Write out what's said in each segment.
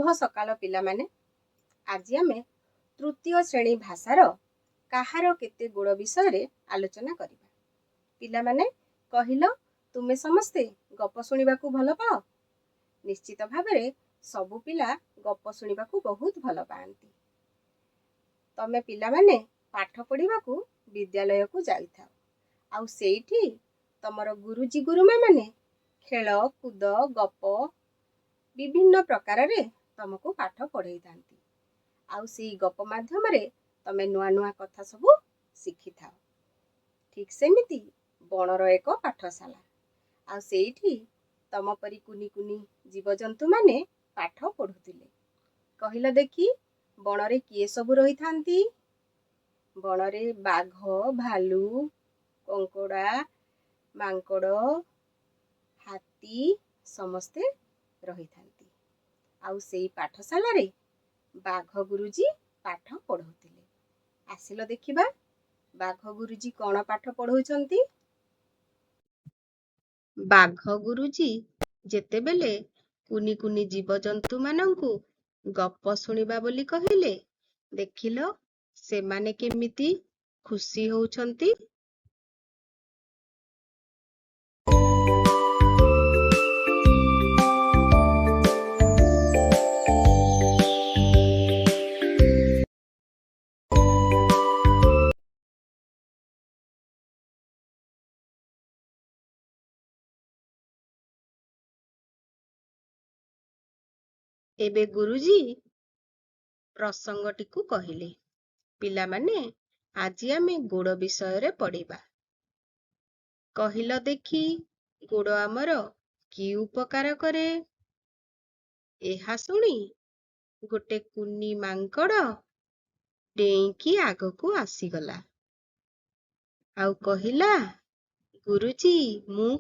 शुभ सकाल पिलामाने। आज आमे तृतीय श्रेणी भाषार काहार केते गुण विषय रे आलोचना करिबा। पिलामाने कहिलो तुमे समस्ते गप सुनिबाकू भल पाओ? निश्चित भाबरे सबु पिला गप सुनिबाकू बहुत भल पाआंती। तमे पिलामाने पाठ पढ़िबाकू विद्यालय को जाइथाओ। आउ सेठी तमर गुरुजी गुरुमा माने खेल कूद गप विभिन्न प्रकार रे तुमको पाठ पढ़ाई थांती। आउ सी गप माध्यम रे तमे नुआ नुआ कथा सबू शिखि थाओ। ठीक सेमिति बणर एक पाठशाला। आउ सेठी तम परी कुनी कुनी जीवजंतु माने पाठ पढ़ुतिले। कहिला देखी बणरे किए सबू रही थांती? बणरे बाघ भालू कंकोड़ा मांकड़ हाथी समस्ते रही थांती। आउ सेई पाठशाला रे बाघ गुरुजी पाठ पढ़ौतिले। आसिलो देखिबा बाघ गुरुजी कौन पाठ पढ़ौचंती? बाघ गुरुजी जेतेबेले कुनी कुनी जीवजंतु मानंकु गप सुनिबा बोली कहिले, देखिलो सेमाने केमिति खुशी होउछंती। एबे गुरुजी प्रसंगटिकु कहिले, पिलामाने आजी आमे गोड़ विषय रे पढ़िबा। कहिलो देखी गोड़ आमर कि उपकार करे? एहा सुनी गोटे कुनी मांकड़ डेईकी आगकू आसीगला। आउ कहिला, गुरुजी मु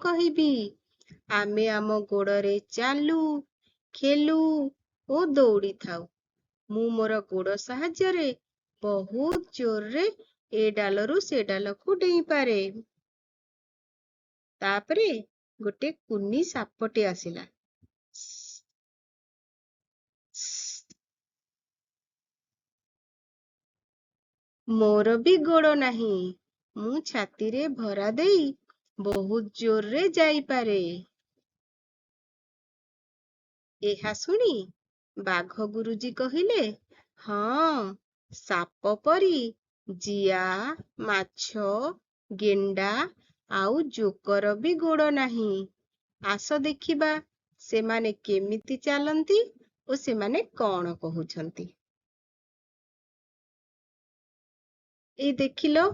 कहिबी आमे आम गोड़रे चालू खेलू ओ दौड़ी थाऊ। मु मोर गोड़ साहाଯ୍य रे बहुत जोर रे ए डालरू से डालकू डेई पारे। तापरे गोटे कुनी सापटे आसिला। मोर भी गोड़ नाही, मु छाती रे भरा देई बहुत जोर रे जाई पारे। एहा सुनी बाघ गुरुजी कहिले, हाँ साप परी जिया माछ गेंडा आउ जोकर भी गोड़ नाही। आस देखिबा सेमाने केमिति चालंती ओ सेमाने कौन कहुछंती। ए देखिलो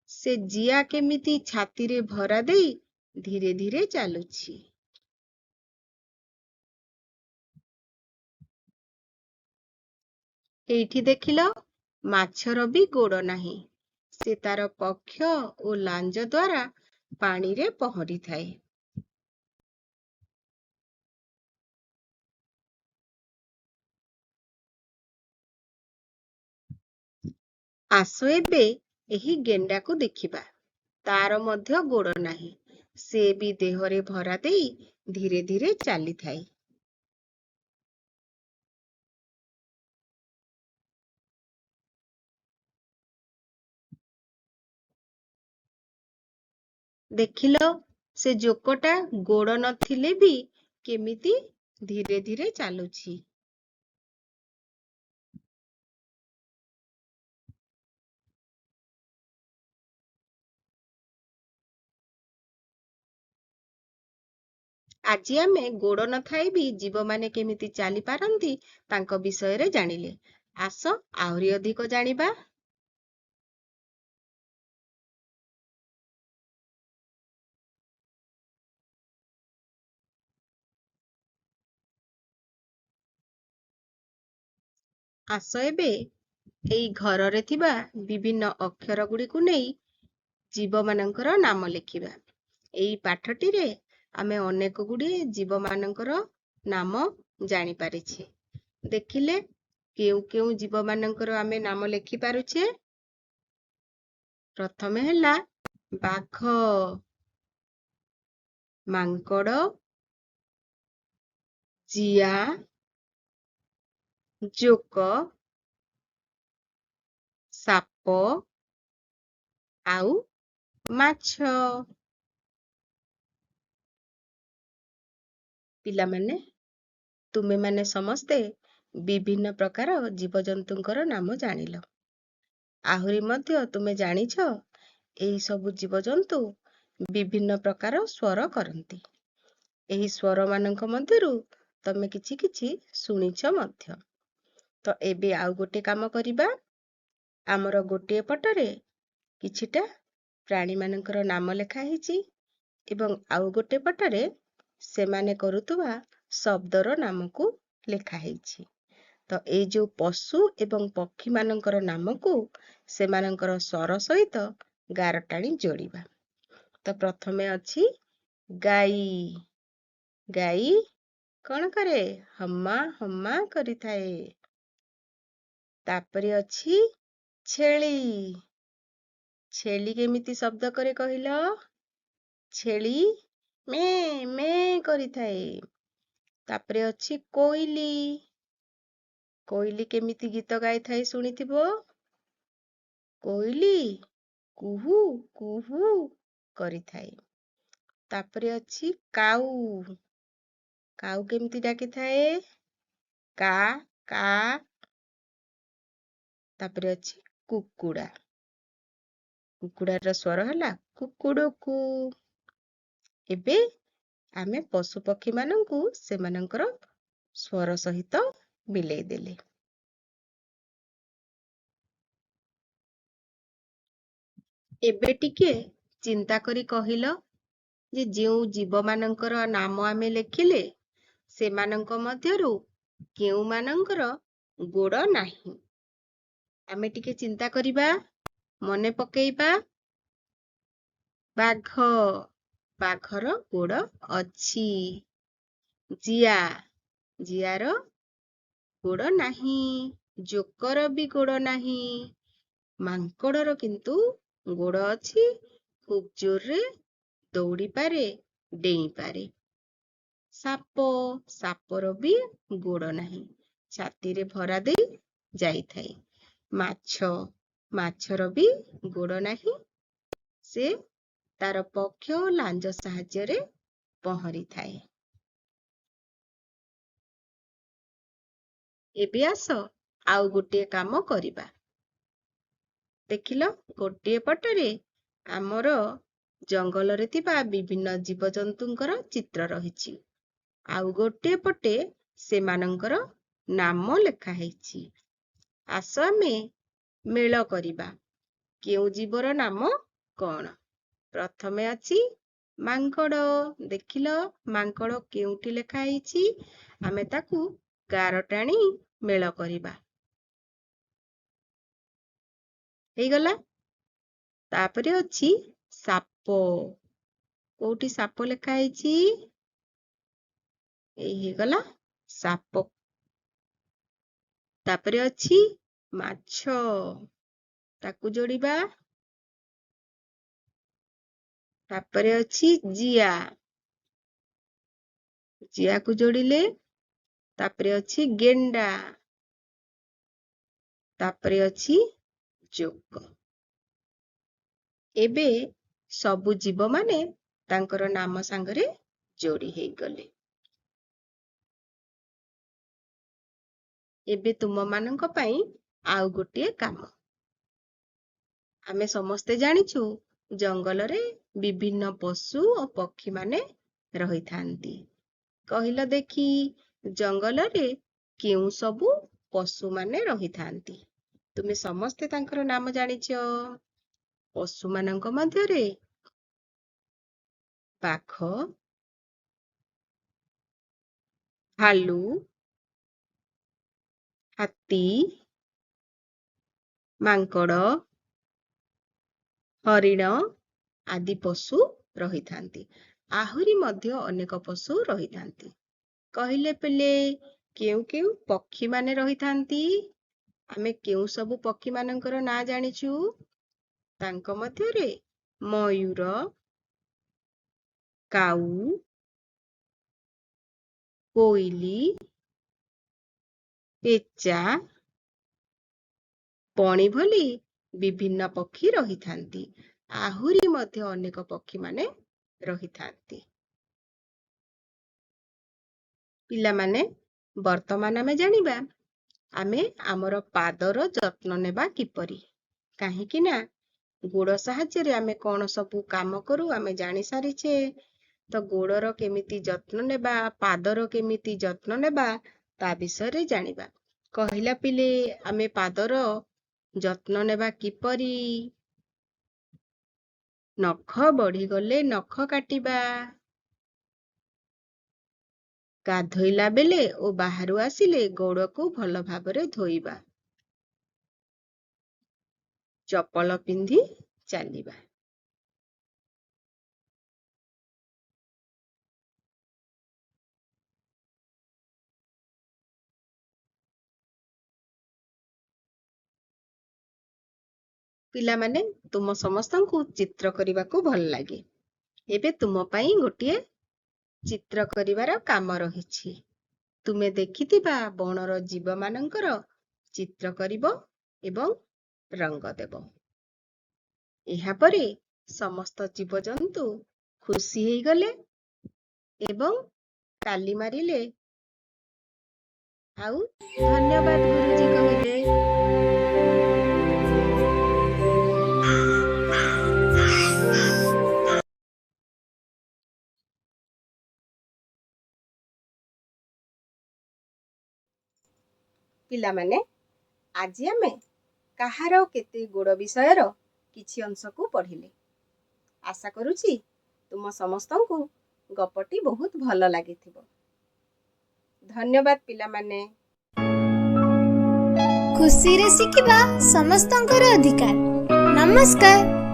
से जिया केमिति छाती रे भरा देई धीरे धीरे चालुछि। एठी देखिलो माछर भी गोड़ नाही, से तार पक्ष ओ लांज द्वारा पानी रे पहरी थाए। आसो एबे एही गेंडा को देखिबा, तार मध्य गोड़ नाही, से भी देहरे भरा देई धीरे धीरे चाली थाए। देखिलो से जोकटा गोड़ नथिले भी केमिति धीरे धीरे चालुछि। आजी आमे गोड़ न थाई भी जीव माने केमिति चाली पारंती तांको विषय रे जानिले। आस आहुरी अधिक जानिबा। आस एबे एई घररे थिबा विभिन्न अक्षर गुड़िकु नेई जीव मानकर नाम लिखिबा। एई पाठटी रे आमे अनेक गुड़ी जीव मानकर नाम जानि पारिछे। देखिले केउ केउ जीव मानकर आमे नाम लिखि पारुछे। प्रथमे हैला बाघ मांकड़ ଜିଆ, ଜୋକ, ସାପ ଆଉ ମାଛ। ପିଲାମାନେ, ତୁମେମାନେ ସମସ୍ତେ ବିଭିନ୍ନ ପ୍ରକାର ଜୀବଜନ୍ତୁଙ୍କର ନାମ ଜାଣିଲ। ଆହୁରି ମଧ୍ୟ ତୁମେ ଜାଣିଛ ଏହି ସବୁ ଜୀବଜନ୍ତୁ ବିଭିନ୍ନ ପ୍ରକାର ସ୍ୱର କରନ୍ତି। ଏହି ସ୍ୱରମାନଙ୍କ ମଧ୍ୟରୁ ତମେ କିଛି କିଛି ଶୁଣିଛ ମଧ୍ୟ। ତ ଏବେ ଆଉ ଗୋଟେ କାମ କରିବା। ଆମର ଗୋଟିଏ ପଟରେ କିଛିଟା ପ୍ରାଣୀମାନଙ୍କର ନାମ ଲେଖା ହେଇଛି ଏବଂ ଆଉ ଗୋଟେ ପଟରେ ସେମାନେ କରୁଥିବା ଶବ୍ଦର ନାମକୁ ଲେଖା ହେଇଛି। ତ ଏଇ ଯୋଉ ପଶୁ ଏବଂ ପକ୍ଷୀମାନଙ୍କର ନାମକୁ ସେମାନଙ୍କର ସ୍ୱର ସହିତ ଗାର ଟାଣି ଯୋଡ଼ିବା। ତ ପ୍ରଥମେ ଅଛି ଗାଈ। ଗାଈ କ'ଣ କରେ? ହମା ହମା କରିଥାଏ। ତାପରେ ଅଛି ଛେଳି। ଛେଳି କେମିତି ଶବ୍ଦ କରେ କହିଲ? ଛେଳି ମେ ମେ କରିଥାଏ। ତାପରେ ଅଛି କୋଇଲି। କୋଇଲି କେମିତି ଗୀତ ଗାଇଥାଏ ଶୁଣିଥିବ? କୋଇଲି କୁହୁ କୁହୁ କରିଥାଏ। ତାପରେ ଅଛି କାଉ। କାଉ କେମିତି ଡାକିଥାଏ? କା କା। ତାପରେ ଅଛି କୁକୁଡ଼ା। କୁକୁଡ଼ାର ସ୍ୱର ହେଲା କୁକୁଡୁକୁ। ଏବେ ଆମେ ପଶୁ ପକ୍ଷୀମାନଙ୍କୁ ସେମାନଙ୍କର ସ୍ୱର ସହିତ ମିଳେଇ ଦେଲେ। ଏବେ ଟିକେ ଚିନ୍ତା କରି କହିଲ ଯେ ଯେଉଁ ଜୀବମାନଙ୍କର ନାମ ଆମେ ଲେଖିଲେ ସେମାନଙ୍କ ମଧ୍ୟରୁ କେଉଁମାନଙ୍କର ଗୋଡ଼ ନାହିଁ? ଆମେ ଟିକେ ଚିନ୍ତା କରିବା, ମନେ ପକେଇବା। ବାଘ, ବାଘର ଗୋଡ଼ ଅଛି। ଜିଆ, ଜିଆର ଗୋଡ଼ ନାହିଁ। ଜୋକର ବି ଗୋଡ଼ ନାହିଁ। ମାଙ୍କଡ଼ର କିନ୍ତୁ ଗୋଡ଼ ଅଛି, ଖୁବ୍ ଜୋରରେ ଦୌଡ଼ିପାରେ, ଡେଇଁପାରେ। ସାପ, ସାପର ବି ଗୋଡ଼ ନାହିଁ, ଛାତିରେ ଭରା ଦେଇ ଯାଇଥାଏ। ମାଛ, ମାଛର ବି ଗୋଡ଼ ନାହିଁ, ସେ ତାର ପକ୍ଷ ଓ ଲାଞ୍ଜ ସାହାଯ୍ୟରେ ପହଁରିଥାଏ। ଏବେ ଆସ ଆଉ ଗୋଟିଏ କାମ କରିବା। ଦେଖିଲ, ଗୋଟିଏ ପଟରେ ଆମର ଜଙ୍ଗଲରେ ଥିବା ବିଭିନ୍ନ ଜୀବଜନ୍ତୁଙ୍କର ଚିତ୍ର ରହିଛି। ଆଉ ଗୋଟିଏ ପଟେ ସେମାନଙ୍କର ନାମ ଲେଖା ହେଇଛି। ଆସ ଆମେ ମେଳ କରିବା। କେଉଁ ଜୀବର ନାମ କ'ଣ? ପ୍ରଥମେ ଅଛି ମାଙ୍କଡ଼। ଦେଖିଲ, ମାଙ୍କଡ଼ କେଉଁଠି ଲେଖା ହେଇଛି? ଆମେ ତାକୁ ଗାର ଟାଣି ମେଳ କରିବା। ହେଇଗଲା। ତାପରେ ଅଛି ସାପ। କୋଉଠି ସାପ ଲେଖା ହେଇଛି? ଏଇ ହେଇଗଲା ସାପ। ତାପରେ ଅଛି ମାଛ, ତାକୁ ଯୋଡ଼ିବା। ତାପରେ ଅଛି ଜିଆ, ଜିଆକୁ ଯୋଡ଼ିଲେ। ତାପରେ ଅଛି ଗେଣ୍ଡା, ତାପରେ ଅଛି ଜୋକ। ଏବେ ସବୁ ଜୀବମାନେ ତାଙ୍କର ନାମ ସାଙ୍ଗରେ ଯୋଡ଼ି ହେଇଗଲେ। ଏବେ ତୁମମାନଙ୍କ ପାଇଁ ଆଉ ଗୋଟିଏ କାମ। ଆମେ ସମସ୍ତେ ଜାଣିଛୁ ଜଙ୍ଗଲରେ ବିଭିନ୍ନ ପଶୁ ଓ ପକ୍ଷୀମାନେ ରହିଥାନ୍ତି। କହିଲ ଦେଖି, ଜଙ୍ଗଲରେ କେଉଁ ସବୁ ପଶୁମାନେ ରହିଥାନ୍ତି? ତୁମେ ସମସ୍ତେ ତାଙ୍କର ନାମ ଜାଣିଛ। ପଶୁମାନଙ୍କ ମଧ୍ୟରେ ବାଘ, ଭାଲୁ, ହାତୀ, ମାଙ୍କଡ଼, ହରିଣ ଆଦି ପଶୁ ରହିଥାନ୍ତି। ଆହୁରି ମଧ୍ୟ ଅନେକ ପଶୁ ରହିଥାନ୍ତି। କହିଲେ ପିଲେ, କେଉଁ କେଉଁ ପକ୍ଷୀମାନେ ରହିଥାନ୍ତି? ଆମେ କେଉଁ ସବୁ ପକ୍ଷୀମାନଙ୍କର ନାଁ ଜାଣିଛୁ? ତାଙ୍କ ମଧ୍ୟରେ ମୟୂର, କାଉ, କୋଇଲି, ପେଚା, ପଣି ଭଳି ବିଭିନ୍ନ ପକ୍ଷୀ ରହିଥାନ୍ତି। ଆହୁରି ମଧ୍ୟ ଅନେକ ପକ୍ଷୀମାନେ ରହିଥାନ୍ତି। ପିଲାମାନେ, ବର୍ତ୍ତମାନ ଆମେ ଜାଣିବା ଆମେ ଆମର ପାଦର ଯତ୍ନ ନେବା କିପରି। କାହିଁକି ନା ଗୋଡ଼ ସାହାଯ୍ୟରେ ଆମେ କଣ ସବୁ କାମ କରୁ ଆମେ ଜାଣି ସାରିଛେ। ତ ଗୋଡ଼ର କେମିତି ଯତ୍ନ ନେବା, ପାଦର କେମିତି ଯତ୍ନ ନେବା ତା ବିଷୟରେ ଜାଣିବା। କହିଲା ପିଲେ ଆମେ ପାଦର ଯତ୍ନ ନେବା କିପରି? ନଖ ବଢ଼ିଗଲେ ନଖ କାଟିବା। ଗାଧୋଇଲା ବେଳେ ଓ ବାହାରୁ ଆସିଲେ ଗୋଡ଼କୁ ଭଲ ଭାବରେ ଧୋଇବା। ଚପଲ ପିନ୍ଧି ଚାଲିବା। ପିଲାମାନେ, ତୁମ ସମସ୍ତଙ୍କୁ ଚିତ୍ର କରିବାକୁ ଭଲ ଲାଗେ। ଏବେ ତୁମ ପାଇଁ ଗୋଟିଏ ଚିତ୍ର କରିବାର କାମ ରହିଛି। ତୁମେ ଦେଖିଥିବା ବଣର ଜୀବମାନଙ୍କର ଚିତ୍ର କରିବ ଏବଂ ରଙ୍ଗ ଦେବ। ଏହାପରେ ସମସ୍ତ ଜୀବଜନ୍ତୁ ଖୁସି ହେଇଗଲେ ଏବଂ ତାଲି ମାରିଲେ ଆଉ ଧନ୍ୟବାଦ ଗୁରୁଜୀ କହିଲେ। ପିଲାମାନେ, ଆଜି ଆମେ କାହାର କେତେ ଗୋଡ଼ ବିଷୟର କିଛି ଅଂଶକୁ ପଢ଼ିଲେ। ଆଶା କରୁଛି ତୁମ ସମସ୍ତଙ୍କୁ ଗପଟି ବହୁତ ଭଲ ଲାଗିଥିବ। ଧନ୍ୟବାଦ ପିଲାମାନେ। ଖୁସିରେ ଶିଖିବା ସମସ୍ତଙ୍କର ଅଧିକାର। ନମସ୍କାର।